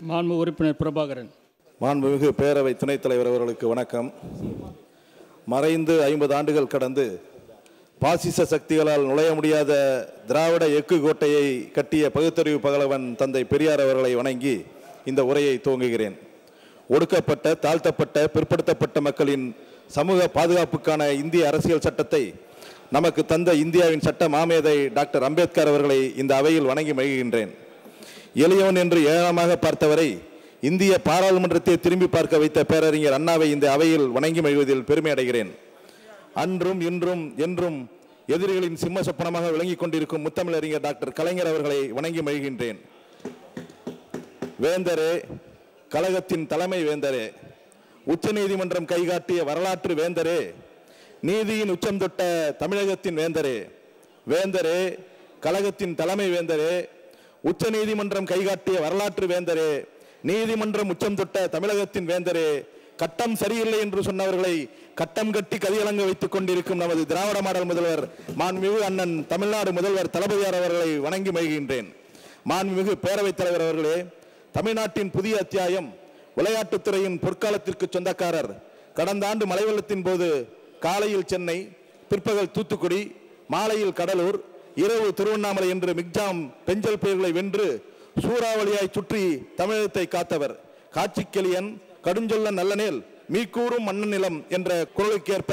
மாண்பு உறுப்பினர் பிரபாகரன். மாண்புமிகு பேரவை துணைத் தலைவர் அவர்களுக்கு வணக்கம். மறைந்து 50 ஆண்டுகள் கடந்து பாசிச சக்திகளால் நுழைய முடியாத திராவிட எஃகு கோட்டையை கட்டிய பகுத்தறிவு பகலவன் தந்தை பெரியார் அவர்களை வணங்கி இந்த உரையை துவங்குகிறேன். ஒடுக்கப்பட்ட, தாழ்த்தப்பட்ட, பிற்படுத்தப்பட்ட மக்களின் சமூக பாதுகாப்புக்கான இந்திய அரசியல் சட்டத்தை நமக்கு தந்த இந்தியாவின் சட்ட மாமேதை டாக்டர் அம்பேத்கர் அவர்களை இந்த அவையில் வணங்கி மகிழ்கின்றேன். எளியவன் என்று ஏளனமாக பார்த்தவரை இந்திய பாராளுமன்றத்தை திரும்பி பார்க்க வைத்த பேரறிஞர் அண்ணாவை இந்த அவையில் வணங்கி மகிழ்வதில் பெருமை அடைகிறேன். அன்றும் இன்றும் என்றும் எதிரிகளின் சிம்ம சொப்பனமாக விளங்கிக் கொண்டிருக்கும் முத்தமிழறிஞர் டாக்டர் கலைஞர் அவர்களை வணங்கி மகிழ்கின்றேன். வேந்தரே, கழகத்தின் தலைமை வேந்தரே, உச்ச நீதிமன்றம் கைகாட்டிய வரலாற்று வேந்தரே, நீதியின் உச்சம் தொட்ட தமிழகத்தின் வேந்தரே, வேந்தரே, கழகத்தின் தலைமை வேந்தரே, உச்ச நீதிமன்றம் கைகாட்டிய வரலாற்று வேந்தரே, நீதிமன்றம் உச்சம் தொட்ட தமிழகத்தின் வேந்தரே, கட்டம் சரியில்லை என்று சொன்னவர்களை கட்டம் கட்டி கதியலங்க வைத்துக் கொண்டிருக்கும் நமது திராவிட மாடல் முதல்வர் மாண்புமிகு அண்ணன் தமிழ்நாடு முதல்வர் தளபதியார் அவர்களை வணங்கி மகிழ்கின்றேன். மாண்புமிகு பேரவைத் தலைவர் அவர்களே, தமிழ்நாட்டின் புதிய அத்தியாயம் விளையாட்டுத்துறையின் பொற்காலத்திற்கு சொந்தக்காரர். கடந்த ஆண்டு மழை வெள்ளத்தின் போது காலையில் சென்னை, பிற்பகல் தூத்துக்குடி, மாலையில் கடலூர், இரவு திருவண்ணாமலை என்று மிக்ஜாம் பெஞ்சல் பெயர்களை வென்று சூறாவளியாய் சுற்றி தமிழகத்தை காத்தவர். காட்சிக்கெளியன், கடுஞ்சொல்ல நல்லனேல், மீக்கூறும் மன்னநிலம் என்ற குரலுக்கேற்ப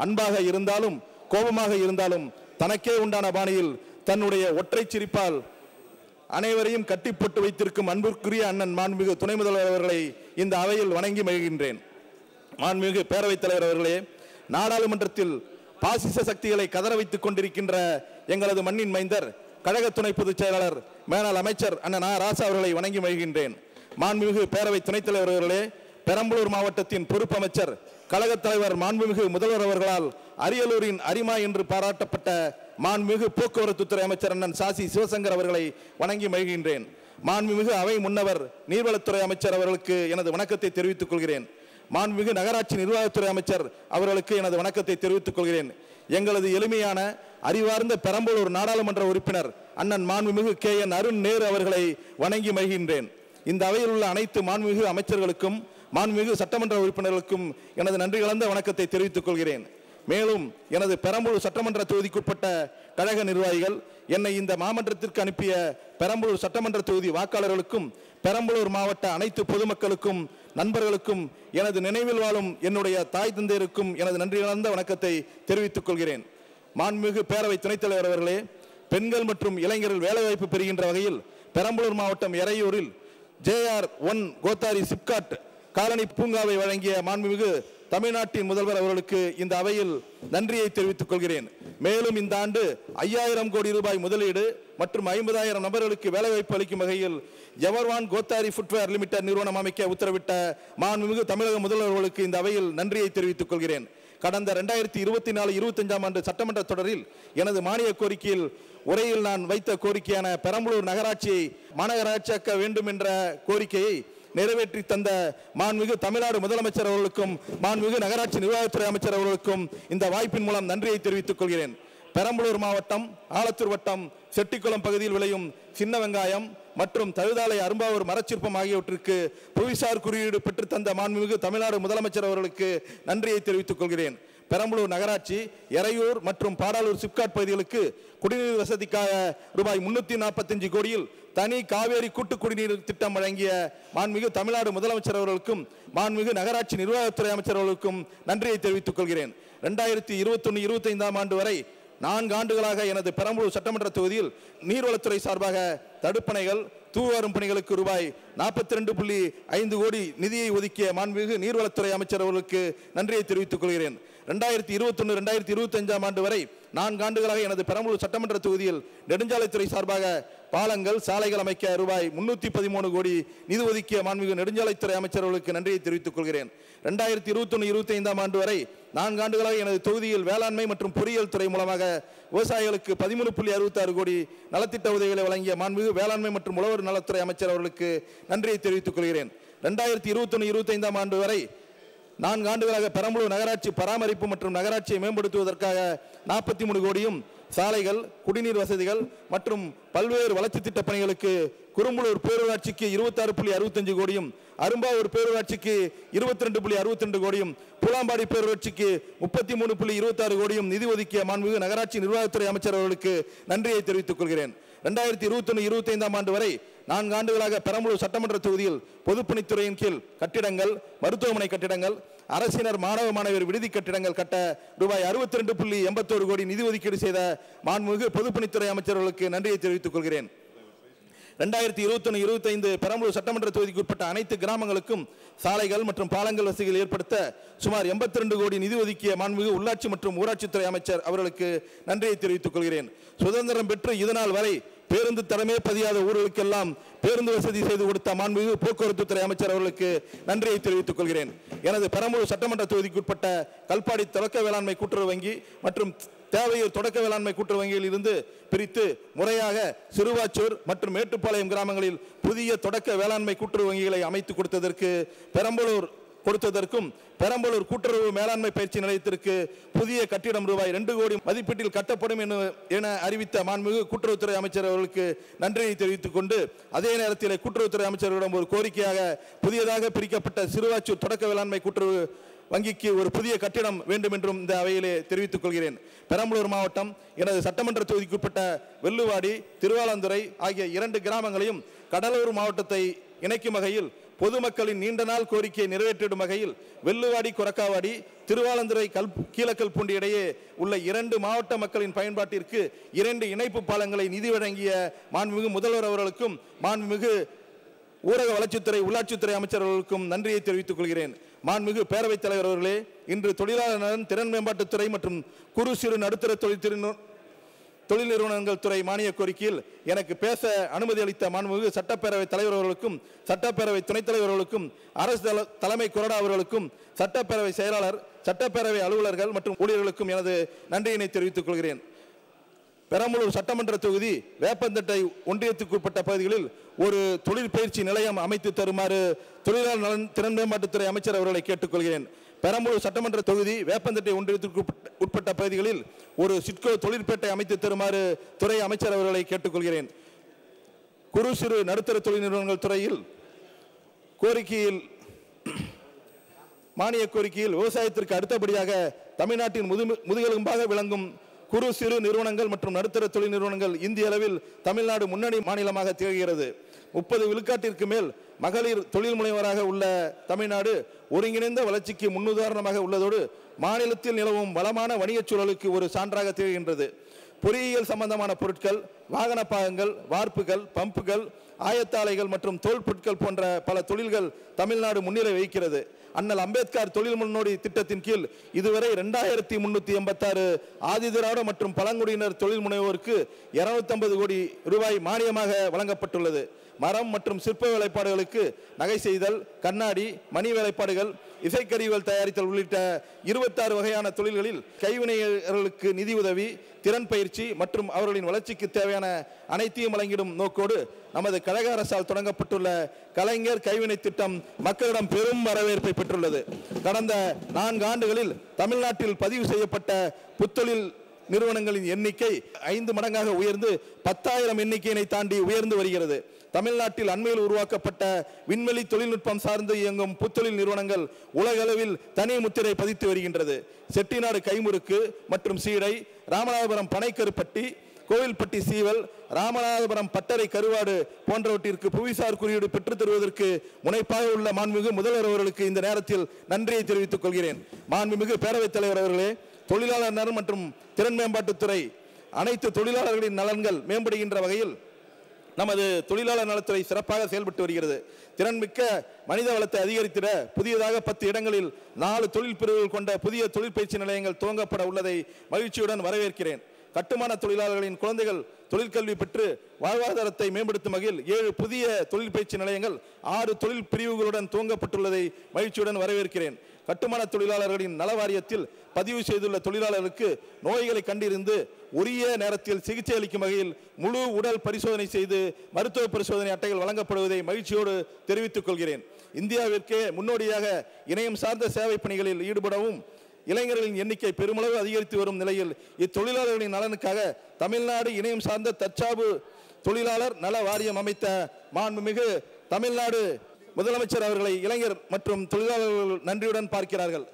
அன்பாக இருந்தாலும் கோபமாக இருந்தாலும் தனக்கே உண்டான பாணியில் தன்னுடைய ஒற்றை சிரிப்பால் அனைவரையும் கட்டி போட்டு வைத்திருக்கும் அன்பிற்குரிய அண்ணன் மாண்புமிகு துணை முதல்வர் அவர்களை இந்த அவையில் வணங்கி மகிழ்கின்றேன். மாண்புமிகு பேரவைத் தலைவர் அவர்களே, நாடாளுமன்றத்தில் பாசிச சக்திகளை கதற வைத்துக் கொண்டிருக்கின்ற எங்களது மண்ணின் மைந்தர் கழக துணை பொதுச் செயலாளர் மேலாள் அமைச்சர் அண்ணன் ராசா அவர்களை வணங்கி மகிழ்கின்றேன். மாண்புமிகு பேரவை துணைத் தலைவர் அவர்களே, பெரம்பலூர் மாவட்டத்தின் பொறுப்பு அமைச்சர் கழகத் தலைவர் மாண்புமிகு முதல்வர் அவர்களால் அரியலூரின் அரிமா என்று பாராட்டப்பட்ட மாண்புமிகு போக்குவரத்து துறை அமைச்சர் அண்ணன் சாசி சிவசங்கர் அவர்களை வணங்கி மகிழ்கின்றேன். மாண்புமிகு அவை முன்னவர் நீர்வளத்துறை அமைச்சர் அவர்களுக்கு எனது வணக்கத்தை தெரிவித்துக் கொள்கிறேன். மாண்புமிகு நகராட்சி நிர்வாகத்துறை அமைச்சர் அவர்களுக்கு எனது வணக்கத்தை தெரிவித்துக் கொள்கிறேன். எங்களது எளிமையான அறிவார்ந்த பெரம்பலூர் நாடாளுமன்ற உறுப்பினர் அண்ணன் மாண்புமிகு KN அருண் நேரு அவர்களை வணங்கி மகிழ்கின்றேன். இந்த அவையில் உள்ள அனைத்து மாண்புமிகு அமைச்சர்களுக்கும் மாண்புமிகு சட்டமன்ற உறுப்பினர்களுக்கும் எனது நன்றி கலந்த வணக்கத்தை தெரிவித்துக் கொள்கிறேன். மேலும் எனது பெரம்பலூர் சட்டமன்ற தொகுதிக்குட்பட்ட கழக நிர்வாகிகள், என்னை இந்த மாமன்றத்திற்கு அனுப்பிய பெரம்பலூர் சட்டமன்ற தொகுதி வாக்காளர்களுக்கும் பெரம்பலூர் மாவட்ட அனைத்து பொதுமக்களுக்கும் நண்பர்களுக்கும் எனது நினைவில் வாழும் என்னுடைய தாய் தந்தையருக்கும் எனது நன்றி கலந்த வணக்கத்தை தெரிவித்துக் கொள்கிறேன். மாண்புமிகு பேரவை துணைத் தலைவர் அவர்களே, பெண்கள் மற்றும் இளைஞர்கள் வேலைவாய்ப்பு பெறுகின்ற வகையில் பெரம்பலூர் மாவட்டம் எறையூரில் JR1 கோத்தாரி சிப்காட் காலனி பூங்காவை வழங்கிய மாண்புமிகு தமிழ்நாட்டின் முதல்வர் அவர்களுக்கு இந்த அவையில் நன்றியை தெரிவித்துக் கொள்கிறேன். மேலும் இந்த ஆண்டு 5000 கோடி ரூபாய் முதலீடு மற்றும் 50,000 நபர்களுக்கு வேலைவாய்ப்பு அளிக்கும் வகையில் ஜவர்வான் கோத்தாரி ஃபுட்வேர் லிமிடெட் நிறுவனம் அமைக்க உத்தரவிட்ட மாண்புமிகு தமிழக முதல்வர்களுக்கு இந்த அவையில் நன்றியை தெரிவித்துக் கொள்கிறேன். கடந்த 2024-25 ஆண்டு சட்டமன்ற தொடரில் எனது மானிய கோரிக்கையில் உரையில் நான் வைத்த கோரிக்கையான பெரம்பலூர் நகராட்சியை மாநகராட்சியாக்க வேண்டும் என்ற கோரிக்கையை நிறைவேற்றி தந்த மாண்புமிகு தமிழ்நாடு முதலமைச்சர் அவர்களுக்கும் மாண்புமிகு நகராட்சி நிர்வாகத்துறை அமைச்சர் அவர்களுக்கும் இந்த வாய்ப்பின் மூலம் நன்றியை தெரிவித்துக் கொள்கிறேன். பெரம்பலூர் மாவட்டம் ஆலத்தூர் வட்டம் செட்டிக்குளம் பகுதியில் விளையும் சின்ன வெங்காயம் மற்றும் தழுதாலை அரும்பாவூர் மரச்சிற்பம் ஆகியவற்றிற்கு புவிசார் குறியீடு பெற்று தந்த மாண்புமிகு தமிழ்நாடு முதலமைச்சர் அவர்களுக்கு நன்றியை தெரிவித்துக் கொள்கிறேன். பெரம்பலூர் நகராட்சி எறையூர் மற்றும் பாடாலூர் சிப்காட் பகுதிகளுக்கு குடிநீர் வசதிக்காக ரூபாய் 345 கோடியில் தனி காவேரி கூட்டு குடிநீர் திட்டம் வழங்கிய மாண்புமிகு தமிழ்நாடு முதலமைச்சர் அவர்களுக்கும் மாண்புமிகு நகராட்சி நிர்வாகத்துறை அமைச்சர் அவர்களுக்கும் நன்றியை தெரிவித்துக் கொள்கிறேன். 2021-25 ஆண்டு வரை 4 ஆண்டுகளாக எனது பெரம்பலூர் சட்டமன்ற தொகுதியில் நீர்வளத்துறை சார்பாக தடுப்பணைகள் தூர்வாரும் பணிகளுக்கு ரூபாய் 42.5 கோடி நிதியை ஒதுக்கிய மாண்புமிகு நீர்வளத்துறை அமைச்சர் அவர்களுக்கு நன்றியை தெரிவித்துக் கொள்கிறேன். 2021-25 ஆண்டு வரை 4 ஆண்டுகளாக எனது பெரம்பலூர் சட்டமன்ற தொகுதியில் நெடுஞ்சாலைத்துறை சார்பாக பாலங்கள் சாலைகள் அமைக்க ரூபாய் 313 கோடி நிதி ஒதுக்கிய மாண்புமிகு நெடுஞ்சாலைத்துறை அமைச்சர்களுக்கு நன்றியை தெரிவித்துக் கொள்கிறேன். 2021-25 ஆண்டு வரை 4 ஆண்டுகளாக எனது தொகுதியில் வேளாண்மை மற்றும் பொறியியல் துறை மூலமாக விவசாயிகளுக்கு 13.66 கோடி நலத்திட்ட உதவிகளை வழங்கிய மாண்புமிகு வேளாண்மை மற்றும் உழவர் நலத்துறை அமைச்சர் அவர்களுக்கு நன்றியை தெரிவித்துக் கொள்கிறேன். 2021-25 ஆண்டு வரை 4 ஆண்டுகளாக பெரம்பலூர் நகராட்சி பராமரிப்பு மற்றும் நகராட்சியை மேம்படுத்துவதற்காக 43 கோடியும் சாலைகள், குடிநீர் வசதிகள் மற்றும் பல்வேறு வளர்ச்சி திட்ட பணிகளுக்கு குரும்புலூர் பேரூராட்சிக்கு 26.65 கோடியும், அரும்பாவூர் பேரூராட்சிக்கு 22.62 கோடியும், பூலாம்பாடி பேரூராட்சிக்கு 33.26 கோடியும் நிதி ஒதுக்கிய மாண்புமிகு நகராட்சி நிர்வாகத்துறை அமைச்சர் அவர்களுக்கு நன்றியை தெரிவித்துக் கொள்கிறேன். 2021-25 ஆண்டு வரை 4 ஆண்டுகளாக பெரம்பலூர் சட்டமன்ற தொகுதியில் பொதுப்பணித்துறையின் கீழ் கட்டிடங்கள், மருத்துவமனை கட்டிடங்கள், அரசினர் மாணவ மாணவியர் விடுதி கட்டிடங்கள் கட்ட ரூபாய் 62.81 கோடி நிதி ஒதுக்கீடு செய்த மாண்புமிகு பொதுப்பணித்துறை அமைச்சர்களுக்கு நன்றியை தெரிவித்துக் கொள்கிறேன். 2021-25 பெரம்பலூர் சட்டமன்ற தொகுதிக்கு உட்பட்ட அனைத்து கிராமங்களுக்கும் சாலைகள் மற்றும் பாலங்கள் வசதிகள் ஏற்படுத்த சுமார் 82 கோடி நிதி ஒதுக்கிய மாண்புமிகு உள்ளாட்சி மற்றும் ஊராட்சித்துறை அமைச்சர் அவர்களுக்கு நன்றியை தெரிவித்துக் கொள்கிறேன். சுதந்திரம் பெற்று இதனால் வரை பேருந்து தரமே பதியாத ஊர்களுக்கெல்லாம் பேருந்து வசதி செய்து கொடுத்த மாண்புமிகு போக்குவரத்து துறை அமைச்சர் அவர்களுக்கு நன்றியை தெரிவித்துக் கொள்கிறேன். எனது பெரம்பலூர் சட்டமன்ற தொகுதிக்கு உட்பட்ட கல்பாடி தொடக்க வேளாண்மை கூட்டுறவு வங்கி மற்றும் தேவையூர் தொடக்க வேளாண்மை கூட்டுறவு வங்கியில் இருந்து பிரித்து முறையாக சிறுவாச்சூர் மற்றும் மேட்டுப்பாளையம் கிராமங்களில் புதிய தொடக்க வேளாண்மை கூட்டுறவு வங்கிகளை அமைத்து கொடுத்ததற்கும் பெரம்பலூர் கூட்டுறவு மேலாண்மை பயிற்சி நிலையத்திற்கு புதிய கட்டிடம் ரூபாய் 2 கோடி மதிப்பீட்டில் கட்டப்படும் என அறிவித்த மாண்புமிகு கூட்டுறவுத்துறை அமைச்சர் அவர்களுக்கு நன்றியை தெரிவித்துக் கொண்டு, அதே நேரத்தில் கூட்டுறவுத்துறை அமைச்சர்களிடம் ஒரு கோரிக்கையாக புதியதாக பிரிக்கப்பட்ட சிறுவாச்சூர் தொடக்க வேளாண்மை கூட்டுறவு வங்கிக்கு ஒரு புதிய கட்டிடம் வேண்டும் என்றும் இந்த அவையிலே தெரிவித்துக் கொள்கிறேன். பெரம்பலூர் மாவட்டம் எனது சட்டமன்ற தொகுதிக்குட்பட்ட வெள்ளுவாடி, திருவாலந்துறை ஆகிய 2 கிராமங்களையும் கடலூர் மாவட்டத்தை இணைக்கும் வகையில் பொதுமக்களின் நீண்ட நாள் கோரிக்கையை நிறைவேற்றிடும் வகையில் வெள்ளுவாடி, கொரக்காவாடி, திருவாலந்துறை, கீழக்கல்பூண்டி இடையே உள்ள 2 மாவட்ட மக்களின் பயன்பாட்டிற்கு 2 இணைப்பு பாலங்களை நிதி வழங்கிய மாண்புமிகு முதல்வர் அவர்களுக்கும் மாண்புமிகு ஊரக வளர்ச்சித்துறை, உள்ளாட்சித்துறை அமைச்சர்களுக்கும் நன்றியை தெரிவித்துக் கொள்கிறேன். மாண்புமிகு பேரவைத் தலைவர் அவர்களே, இன்று தொழிலாளர் நலன், திறன் மேம்பாட்டுத்துறை மற்றும் குறு சிறு நடுத்தர தொழில் நிறுவனங்கள் துறை மானிய கோரிக்கையில் எனக்கு பேச அனுமதி அளித்த மாண்புமிகு சட்டப்பேரவைத் தலைவர் அவர்களுக்கும், சட்டப்பேரவை துணைத் தலைவர்களுக்கும், அரசு தலைமை கொறடா அவர்களுக்கும், சட்டப்பேரவை செயலாளர், சட்டப்பேரவை அலுவலர்கள் மற்றும் ஊழியர்களுக்கும் எனது நன்றியினை தெரிவித்துக் கொள்கிறேன். பெரம்பலூர் சட்டமன்ற தொகுதி வேப்பந்தட்டை ஒன்றியத்துக்குட்பட்ட பகுதிகளில் ஒரு தொழில் பயிற்சி நிலையம் அமைத்து தருமாறு தொழிலாளர் நலன், திறன் மேம்பாட்டுத்துறை அமைச்சர் அவர்களை கேட்டுக்கொள்கிறேன். பெரம்பலூர் சட்டமன்ற தொகுதி வேப்பந்தட்டை ஒன்றியத்திற்கு உட்பட்ட பகுதிகளில் ஒரு சிட்கோ தொழிற்பேட்டை அமைத்து தருமாறு துறை அமைச்சர் அவர்களை கேட்டுக்கொள்கிறேன். குறு சிறு நடுத்தர தொழில் நிறுவனங்கள் துறையில் மானிய கோரிக்கையில் விவசாயத்திற்கு அடுத்தபடியாக தமிழ்நாட்டின் முதுகெலும்பாக விளங்கும் குறு சிறு நிறுவனங்கள் மற்றும் நடுத்தர தொழில் நிறுவனங்கள் இந்திய அளவில் தமிழ்நாடு முன்னணி மாநிலமாக திகழ்கிறது. 30 விழுக்காட்டிற்கு மேல் மகளிர் தொழில் முனைவராக உள்ள தமிழ்நாடு ஒருங்கிணைந்த வளர்ச்சிக்கு முன்னுதாரணமாக உள்ளதோடு மாநிலத்தில் நிலவும் வளமான வணிகச் சூழலுக்கு ஒரு சான்றாக திகழ்கின்றது. பொறியியல் சம்பந்தமான பொருட்கள், வாகன பாகங்கள், வார்ப்புகள், பம்புகள், ஆயத்தாலைகள் மற்றும் தோல் பொருட்கள் போன்ற பல தொழில்கள் தமிழ்நாடு முன்னிலை வகிக்கிறது. அண்ணல் அம்பேத்கர் தொழில் முன்னோடி திட்டத்தின் கீழ் இதுவரை 2386 ஆதிதிராவிட மற்றும் பழங்குடியினர் தொழில் முனைவோருக்கு 250 கோடி ரூபாய் மானியமாக வழங்கப்பட்டுள்ளது. மரம் மற்றும் சிற்ப வேலைப்பாடுகளுக்கு நகை செய்தல், கண்ணாடி, மணி வேலைப்பாடுகள், இசைக்கருவிகள் தயாரித்தல் உள்ளிட்ட 26 வகையான தொழில்களில் கைவினைஞர்களுக்கு நிதி உதவி, திறன் பயிற்சி மற்றும் அவர்களின் வளர்ச்சிக்கு தேவையான அனைத்தையும் வழங்கிடும் நோக்கோடு நமது கழக அரசால் தொடங்கப்பட்டுள்ள கலைஞர் கைவினை திட்டம் மக்களிடம் பெரும் வரவேற்பை பெற்றுள்ளது. கடந்த 4 ஆண்டுகளில் தமிழ்நாட்டில் பதிவு செய்யப்பட்ட புத்தொழில் நிறுவனங்களின் எண்ணிக்கை 5 மடங்காக உயர்ந்து 10,000 எண்ணிக்கையினை தாண்டி உயர்ந்து வருகிறது. தமிழ்நாட்டில் அண்மையில் உருவாக்கப்பட்ட விண்வெளி தொழில்நுட்பம் சார்ந்து இயங்கும் புத்தொழில் நிறுவனங்கள் உலக அளவில் தனி முத்திரை பதித்து வருகின்றது. செட்டிநாடு கைமுறுக்கு மற்றும் சீடை, ராமநாதபுரம் பனைக்கருப்பட்டி, கோவில்பட்டி சீவல், ராமநாதபுரம் பட்டறை கருவாடு போன்றவற்றிற்கு புவிசார் குறியீடு பெற்றுத் தருவதற்கு முனைப்பாக உள்ள மாண்புமிகு முதல்வர் அவர்களுக்கு இந்த நேரத்தில் நன்றியை தெரிவித்துக் கொள்கிறேன். மாண்புமிகு பேரவைத் தலைவர் அவர்களே, தொழிலாளர் நலன் மற்றும் திறன் மேம்பாட்டுத்துறை அனைத்து தொழிலாளர்களின் நலன்கள் மேம்படுகின்ற வகையில் நமது தொழிலாளர் நலத்துறை சிறப்பாக செயல்பட்டு வருகிறது. திறன்மிக்க மனித வளத்தை அதிகரித்திட புதியதாக 10 இடங்களில் 4 தொழில் பிரிவுகள் கொண்ட புதிய தொழிற்பயிற்சி நிலையங்கள் துவங்கப்பட உள்ளதை மகிழ்ச்சியுடன் வரவேற்கிறேன். கட்டுமான தொழிலாளர்களின் குழந்தைகள் தொழிற்கல்வி பெற்று வாழ்வாதாரத்தை மேம்படுத்தும் வகையில் 7 புதிய தொழில் பயிற்சி நிலையங்கள் 6 தொழில் பிரிவுகளுடன் துவங்கப்பட்டுள்ளதை மகிழ்ச்சியுடன் வரவேற்கிறேன். கட்டுமான தொழிலாளர்களின் நல வாரியத்தில் பதிவு செய்துள்ள தொழிலாளர்களுக்கு நோய்களை கண்டிருந்து உரிய நேரத்தில் சிகிச்சை அளிக்கும் வகையில் முழு உடல் பரிசோதனை செய்து மருத்துவ பரிசோதனை அட்டைகள் வழங்கப்படுவதை மகிழ்ச்சியோடு தெரிவித்துக் கொள்கிறேன். இந்தியாவிற்கே முன்னோடியாக இணையம் சார்ந்த சேவை பணிகளில் ஈடுபடவும் இளைஞர்களின் எண்ணிக்கை பெருமளவு அதிகரித்து வரும் நிலையில் இத்தொழிலாளர்களின் நலனுக்காக தமிழ்நாடு இணையம் சார்ந்த தற்சார்பு தொழிலாளர் நல வாரியம் அமைத்த மாண்புமிகு தமிழ்நாடு முதலமைச்சர் அவர்களை இளைஞர் மற்றும் தொழிலாளர்கள் நன்றியுடன் பார்க்கிறார்கள்.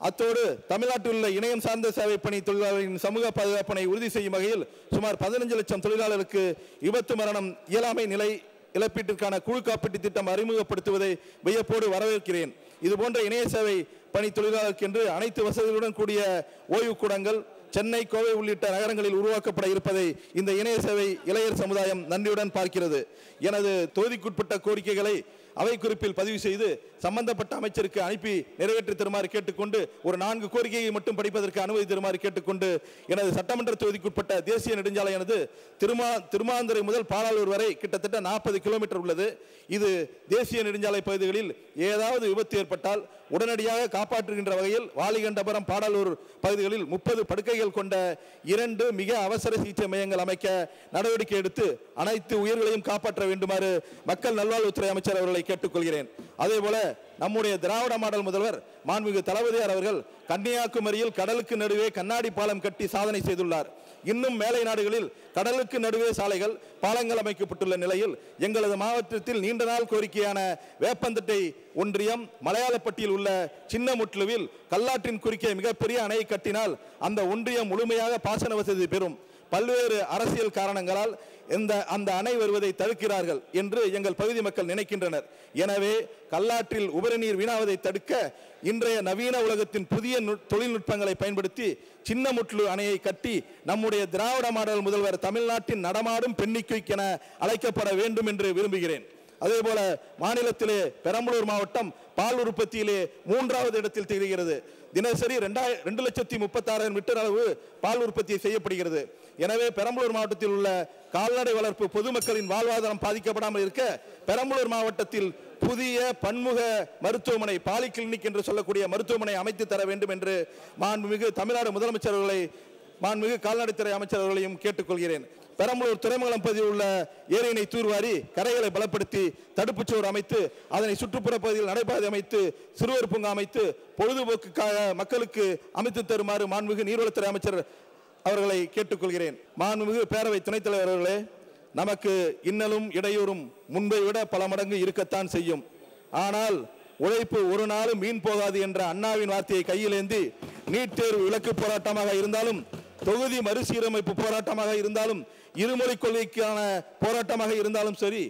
அத்தோடு தமிழ்நாட்டில் உள்ள இணையம் சார்ந்த சேவை பணி தொழிலாளர்களின் சமூக பாதுகாப்பினை உறுதி செய்யும் வகையில் சுமார் 15 லட்சம் தொழிலாளர்களுக்கு விபத்து மரணம் இயலாமை நிலை இழப்பீட்டிற்கான குழு காப்பீட்டு திட்டம் அறிமுகப்படுத்துவதை வியப்போடு வரவேற்கிறேன். இதுபோன்ற இணைய சேவை பணி தொழிலாளருக்கு என்று அனைத்து வசதிகளுடன் கூடிய ஓய்வு கூடங்கள் சென்னை, கோவை உள்ளிட்ட நகரங்களில் உருவாக்கப்பட இருப்பதை இந்த இணைய சேவை இளைஞர் சமுதாயம் நன்றியுடன் பார்க்கிறது. எனது தொகுதிக்குட்பட்ட கோரிக்கைகளை அவை குறிப்பில் பதிவு செய்து சம்பந்தப்பட்ட அமைச்சருக்கு அனுப்பி நிறைவேற்றி தருமாறு கேட்டுக்கொண்டு ஒரு 4 கோரிக்கையை மட்டும் படிப்பதற்கு அனுமதி தருமாறு கேட்டுக்கொண்டு எனது சட்டமன்ற தொகுதிக்குட்பட்ட தேசிய நெடுஞ்சாலையானது திருமாந்துறை முதல் பாலாலூர் வரை கிட்டத்தட்ட 40 கிலோமீட்டர் உள்ளது. இது தேசிய நெடுஞ்சாலை பகுதிகளில் ஏதாவது விபத்து ஏற்பட்டால் உடனடியாக காப்பாற்றுகின்ற வகையில் வாலிகண்டபுரம், பாடாலூர் பகுதிகளில் 30 படுக்கைகள் கொண்ட 2 மிக அவசர சிகிச்சை மையங்கள் அமைக்க நடவடிக்கை எடுத்து அனைத்து உயிர்களையும் காப்பாற்ற வேண்டுமாறு மக்கள் நல்வாழ்வுத்துறை அமைச்சர் அவர்களை கேட்டுக்கொள்கிறேன். அதேபோல நம்முடைய திராவிட மாடல் முதல்வர் மாண்புமிகு தளபதியார் அவர்கள் கன்னியாகுமரியில் கடலுக்கு நடுவே கண்ணாடி பாலம் கட்டி சாதனை செய்துள்ளார். இன்னும் மேலை நாடுகளில் கடலுக்கு நடுவே சாலைகள், பாலங்கள் அமைக்கப்பட்டுள்ள நிலையில் எங்களது மாவட்டத்தில் நீண்ட நாள் கோரிக்கையான வேப்பந்தட்டை ஒன்றியம் மலையாளப்பட்டியில் உள்ள சின்னமுட்லுவில் கல்லாற்றின் குறுக்கே மிகப்பெரிய அணையை கட்டினால் அந்த ஒன்றியம் முழுமையாக பாசன வசதி பெறும். பல்வேறு அரசியல் காரணங்களால் அந்த அணை வருவதை தடுக்கிறார்கள் என்று எங்கள் பகுதி மக்கள் நினைக்கின்றனர். எனவே கல்லாற்றில் உபரி நீர் வீணாவதை தடுக்க இன்றைய நவீன உலகத்தின் புதிய தொழில்நுட்பங்களை பயன்படுத்தி சின்னமுட்லு அணையை கட்டி நம்முடைய திராவிட மாடல் முதல்வர் தமிழ்நாட்டின் நடமாடும் பெண்ணிக்குக் என அழைக்கப்பட வேண்டும் என்று விரும்புகிறேன். அதேபோல மாநிலத்திலே பெரம்பலூர் மாவட்டம் பால் உற்பத்தியிலே 3வது இடத்தில் திகழ்கிறது. தினசரி 2,36,000 லிட்டர் அளவு பால் உற்பத்தி செய்யப்படுகிறது. எனவே பெரம்பலூர் மாவட்டத்தில் உள்ள கால்நடை வளர்ப்பு பொதுமக்களின் வாழ்வாதாரம் பாதிக்கப்படாமல் இருக்க பெரம்பலூர் மாவட்டத்தில் புதிய பன்முக மருத்துவமனை, பாலி கிளினிக் என்று சொல்லக்கூடிய மருத்துவமனை அமைத்து தர வேண்டும் என்று மாண்புமிகு தமிழ்நாடு முதலமைச்சர் அவர்களை, மாண்புமிகு கால்நடைத்துறை அமைச்சர் அவர்களையும் கேட்டுக்கொள்கிறேன். பெரம்பலூர் துறைமுகம் பகுதியில் உள்ள ஏரியினை தூர்வாரி கரைகளை பலப்படுத்தி தடுப்புச்சுவர் அமைத்து அதனை சுற்றுப்புற பகுதியில் நடைபாதை அமைத்து சிறுவர் பூங்கா அமைத்து பொழுதுபோக்குக்காக மக்களுக்கு அமைத்து தருமாறு மாண்புமிகு நீர்வளத்துறை அமைச்சர் அவர்களை கேட்டுக்கொள்கிறேன். மாண்புமிகு பேரவை துணைத் தலைவர் அவர்களே, நமக்கு இன்னலும் இடையூறும் முன்பை விட பல மடங்கு இருக்கத்தான் செய்யும். ஆனால் உழைப்பு ஒரு நாளும் மீன் போகாது என்ற அண்ணாவின் வார்த்தையை கையிலேந்தி நீட் தேர்வு விலக்கு போராட்டமாக இருந்தாலும், தொகுதி மறுசீரமைப்பு போராட்டமாக இருந்தாலும், இருமொழி கொள்கைக்கான போராட்டமாக இருந்தாலும் சரி,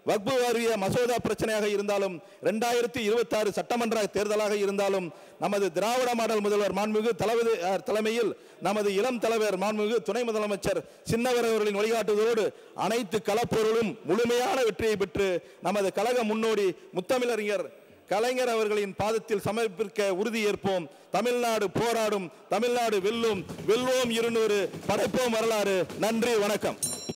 வக்பு வாரிய மசோதா பிரச்சனையாக இருந்தாலும், 2026 சட்டமன்ற தேர்தலாக இருந்தாலும், நமது திராவிட மாடல் முதல்வர் மாண்புமிகு தளபதி தலைமையில் நமது இளம் தலைவர் மாண்புமிகு துணை முதலமைச்சர் சின்னவர் அவர்களின் வழிகாட்டுதலோடு அனைத்து களப்பொருளும் முழுமையான வெற்றியை பெற்று நமது கழக முன்னோடி முத்தமிழறிஞர் கலைஞர் அவர்களின் பாதத்தில் சமர்ப்பிக்க உறுதி ஏற்போம். தமிழ்நாடு போராடும், தமிழ்நாடு வெல்லும், வெல்வோம் 200, படைப்போம் வரலாறு. நன்றி, வணக்கம்.